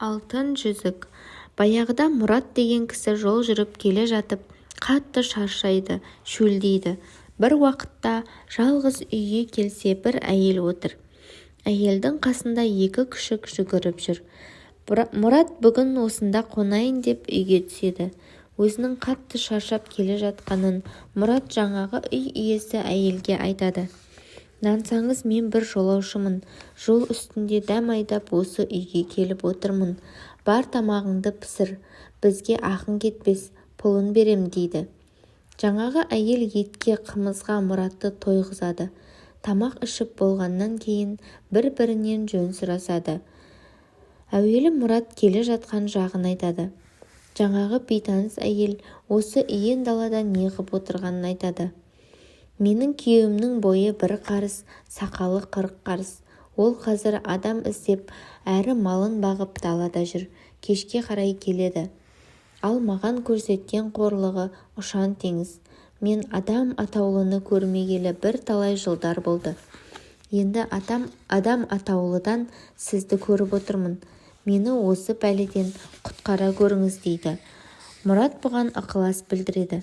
Алтын жүзік. Баяғыда Мұрат деген кісі жол жүріп келе жатып, қатты шаршайды, шөлдейді. Бір уақытта жалғыз үйге келсе бір әйел отыр. Әйелдің қасында екі күшік жүгіріп жүр. Мұрат бүгін осында қонайын деп үйге түседі. Өзінің қатты шаршап келе жатқанын Мұрат жаңағы үй иесі әйелге айтады. Нансаңыз, мен бір жолаушымын. Жол үстінде дәм айдап осы үйге келіп отырмын. Бар тамағыңды пісір, бізге ақың кетпес, пұлын берем дейді. Жаңағы әйел етке, қымызға Мұратты тойғызады. Тамақ ішіп болғаннан кейін бір-бірінен жөн сұрасады. Әуелі Мұрат келе жатқан жағын айтады. Жаңағы бейтаныс әйел осы иен далада неғып отырғанын айтады. Менің күйеуімнің бойы бір қарыс, сақалы 40 қарыс. Ол қазір адам іздеп, әрі малын бағып далада жүр. Кешке қарай келеді. Ал маған көрсеткен қорлығы ұшан теңіз. Мен адам атаулыны көрмегелі бір талай жылдар болды. Енді адам атаулыдан сізді көріп отырмын. Мені осы пәледен құтқара көріңіз дейді. Мұрат бұған ықылас білдіреді.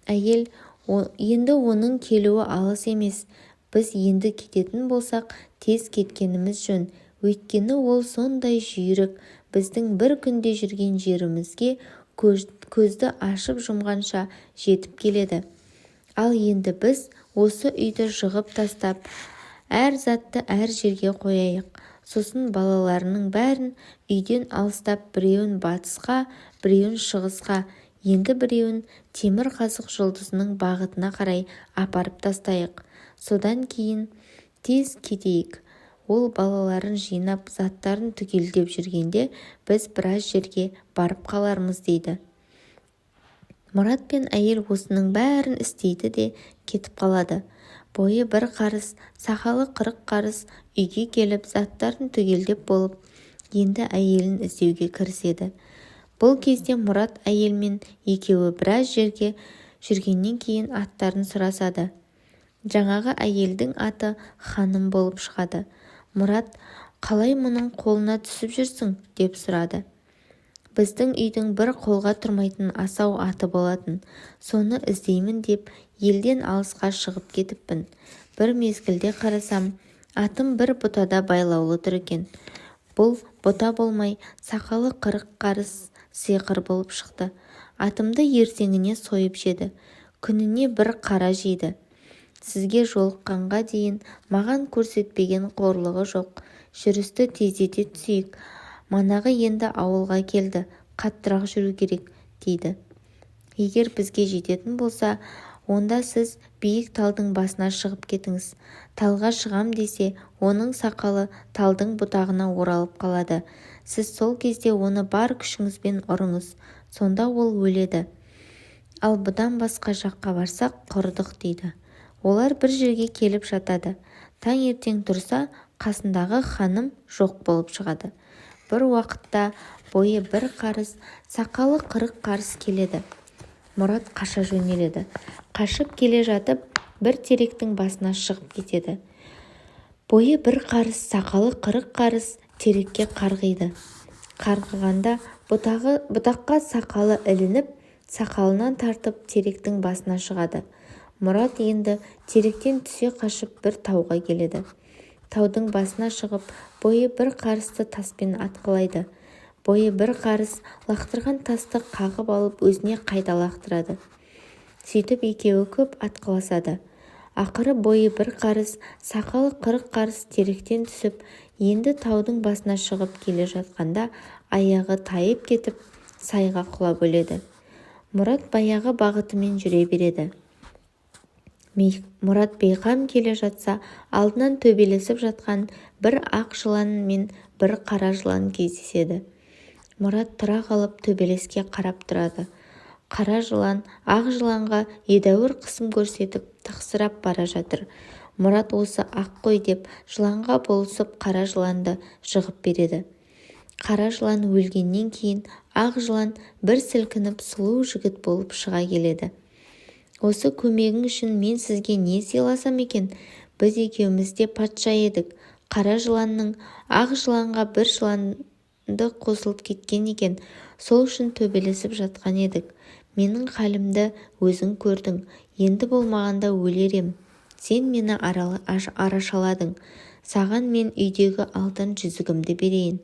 Әйел, енді оның келуі алыс емес. Біз енді кететін болсақ, тез кеткеніміз жөн. Өйткені ол сондай жүйрік, біздің бір күнде жүрген жерімізге көзді ашып жұмғанша жетіп келеді. Ал енді біз осы үйді жығып тастап, әр затты әр жерге қояйық. Сосын балаларының бәрін үйден алыстап, біреуін батысқа, біреуін шығысқа, енді біреуін темір қазық жұлдызының бағытына қарай апарып тастайық. Содан кейін тез кетейік. Ол балаларын жинап, заттарын түгелдеп жүргенде біз біраз жерге барып қалармыз дейді. Мұрат пен әйел осының бәрін істейді де кетіп қалады. Бойы бір қарыс, сақалы 40 қарыс үйге келіп, заттарын түгелдеп болып, енді әйелін іздеуге кіріседі. Бұл кезде Мұрат әйелмен екеуі біраз жерге жүргеннен кейін аттарын сұрасады. Жаңағы әйелдің аты Ханым болып шығады. Мұрат, қалай мұның қолына түсіп жүрсің? Деп сұрады. Біздің үйдің бір қолға тұрмайтын асау аты болатын. Соны іздеймін деп елден алысқа шығып кетіппін. Бір мезгілде қарасам, атым бір бұтада байлаулы тұр екен. Бұл бұта болмай, сақалы 40 қарыс сиқыр болып шықты. Атымды ертеңіне сойып жеді. Күніне бір қара жейді. Сізге жолыққанға дейін маған көрсетпеген қорлығы жоқ. Жүрісті тездете түсейік. Манағы енді ауылға келді. Қаттырақ жүру керек, дейді. Егер бізге жететін болса, онда сіз биік талдың басына шығып кетіңіз. Талға шығам десе, оның сақалы талдың бұтағына оралып қалады. Сіз сол кезде оны бар күшіңізбен ұрыңыз. Сонда ол өледі. Ал бұдан басқа жаққа барсақ құрыдық, дейді. Олар бір жерге келіп жатады. Таңертең тұрса, қасындағы Ханым жоқ болып шығады. Бір уақытта бойы бір қарыс, сақалы 40 қарыс келеді. Мұрат қаша жөнеледі. Қашып келе жатып, бір теректің басына шығып кетеді. Бойы бір қарыс, сақалы 40 қарыс терекке қарғиды. Қарғығанда бұтаққа сақалы ілініп, сақалынан тартып теректің басына шығады. Мұрат енді теректен түсе қашып бір тауға келеді. Таудың басына шығып, бойы бір қарысты таспен атқылайды. Бойы бір қарыс лақтырған тасты қағып алып өзіне қайта лақтырады. Сөйтіп екеуі көп атқыласады. Ақыры бойы бір қарыс, сақалы 40 қарыс теректен түсіп, енді таудың басына шығып келе жатқанда аяғы тайып кетіп, сайға құлап өледі. Мұрат баяғы бағытымен жүре береді. Мұрат бейқам келе жатса, алдынан төбелесіп жатқан бір ақ жылан мен бір қара жылан кездеседі. Мұрат тұра қалып төбелеске қарап тұрады. Қара жылан ақ жыланға едәуір қысым көрсетіп тықсырап бара жатыр. Мұрат осы ақ қой деп жыланға болысып қара жыланды жығып береді. Қара жылан өлгеннен кейін ақ жылан бір сілкініп сұлу жігіт болып шыға келеді. Осы көмегің үшін мен сізге не сыйласам екен? Біз екеуміз де патша едік. Қара жыланның ақ жыланға бір жылан қосылып кеткен екен. Сол үшін төбелесіп жатқан едік. Менің халімді өзің көрдің. Енді болмағанда өлер ем. Сен мені арашаладың. Саған мен үйдегі алтын жүзігімді берейін.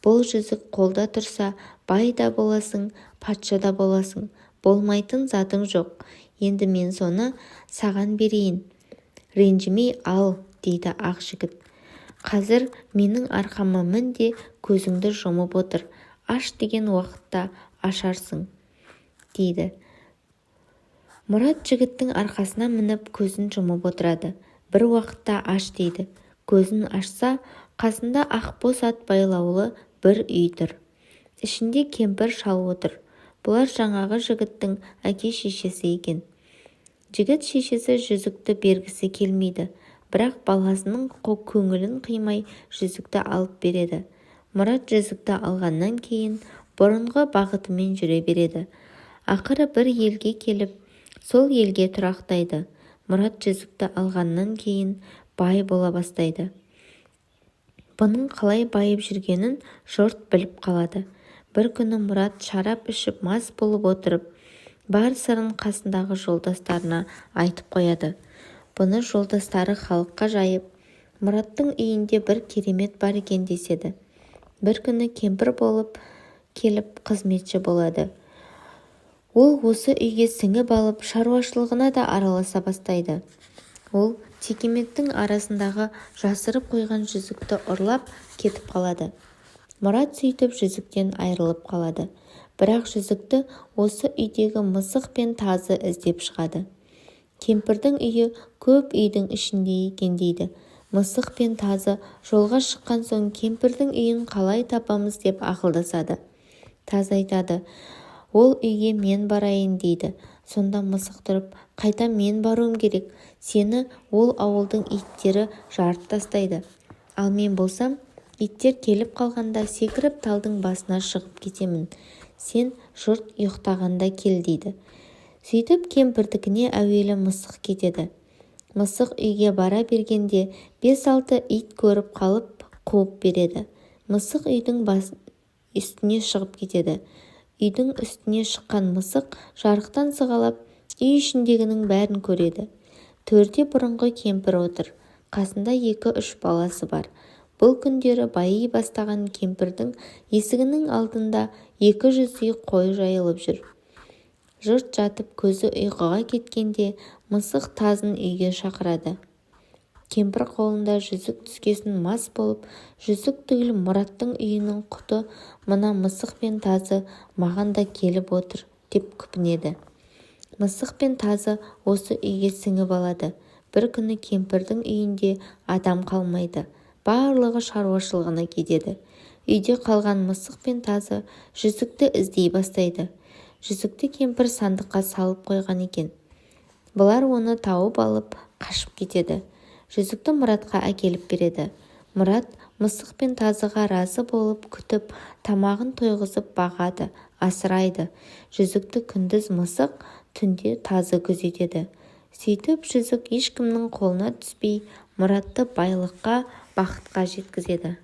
Бұл жүзік қолда тұрса, бай да боласың, патша да боласың. Болмайтын затың жоқ. Енді мен соны саған берейін. Ренжімей ал, дейді ақ жігіт. Қазір менің арқама мін де көзіңді жұмып отыр. Аш деген уақытта ашарсың, дейді. Мұрат жігіттің арқасына мініп көзін жұмып отырады. Бір уақытта аш дейді. Көзін ашса, қасында ақбоз ат байлаулы бір үй тұр. Ішінде кемпір шал отыр. Бұлар жаңағы жігіттің әке-шешесі екен. Жігіт шешесі жүзікті бергісі келмейді. Бірақ баласының көңілін қимай жүзікті алып береді. Мұрат жүзікті алғаннан кейін бұрынғы бағытымен жүре береді. Ақыры бір елге келіп, сол елге тұрақтайды. Мұрат жүзікті алғаннан кейін бай бола бастайды. Бұның қалай байып жүргенін жұрт біліп қалады. Бір күні Мұрат шарап ішіп мас болып отырып, бар сырын қасындағы жолдастарына айтып қояды. Бұны жолдастары халыққа жайып, Мұраттың үйінде бір керемет бар екен деседі. Бір күні кемпір болып келіп қызметші болады. Ол осы үйге сіңіп алып, шаруашылығына да араласа бастайды. Ол текеметтің арасындағы жасырып қойған жүзікті ұрлап кетіп қалады. Мұрат сөйтіп жүзіктен айырылып қалады. Бірақ жүзікті осы үйдегі мысық пен тазы іздеп шығады. Кемпірдің үйі көп үйдің ішінде екен дейді. Мысық пен тазы жолға шыққан соң кемпірдің үйін қалай табамыз деп ақылдасады. Тазы айтады, ол үйге мен барайын дейді. Сонда мысық тұрып, қайта мен баруым керек. Сені ол ауылдың иттері жарып тастайды. Ал мен болсам, иттер келіп қалғанда секіріп талдың басына шығып кетемін. Сен жұрт ұйықтағанда кел дейді. Сөйтіп кемпірдікіне әуелі мысық кетеді. Мысық үйге бара бергенде 5-6 ит көріп қалып қуып береді. Мысық үйдің үстіне шығып кетеді. Үйдің үстіне шыққан мысық жарықтан сығалап үй ішіндегінің бәрін көреді. Төрде бұрынғы кемпір отыр. Қасында 2-3 баласы бар. Бұл күндері байи бастаған кемпірдің есігінің алдында 200 үй қой жайылып жүр. Жұрт жатып көзі ұйқыға кеткенде мысық тазын үйге шақырады. Кемпір қолында жүзік түскесін мас болып, жүзік түгіл Мұраттың үйінің құты мына мысық пен тазы маған да келіп отыр деп күпінеді. Мысық пен тазы осы үйге сіңіп алады. Бір күні кемпірдің үйінде адам қалмайды. Барлығы шаруашылығына кетеді. Үйде қалған мысық пен тазы жүзікті іздей бастайды. Жүзікті кемпір сандыққа салып қойған екен. Бұлар оны тауып алып қашып кетеді. Жүзікті Мұратқа әкеліп береді. Мұрат мысық пен тазыға разы болып күтіп, тамағын тойғызып бағады, асырайды. Жүзікті күндіз мысық, түнде тазы күзетеді. Сөйтіп жүзік ешкімнің қолына түспей, Мұратты байлыққа, бақытқа жеткізеді.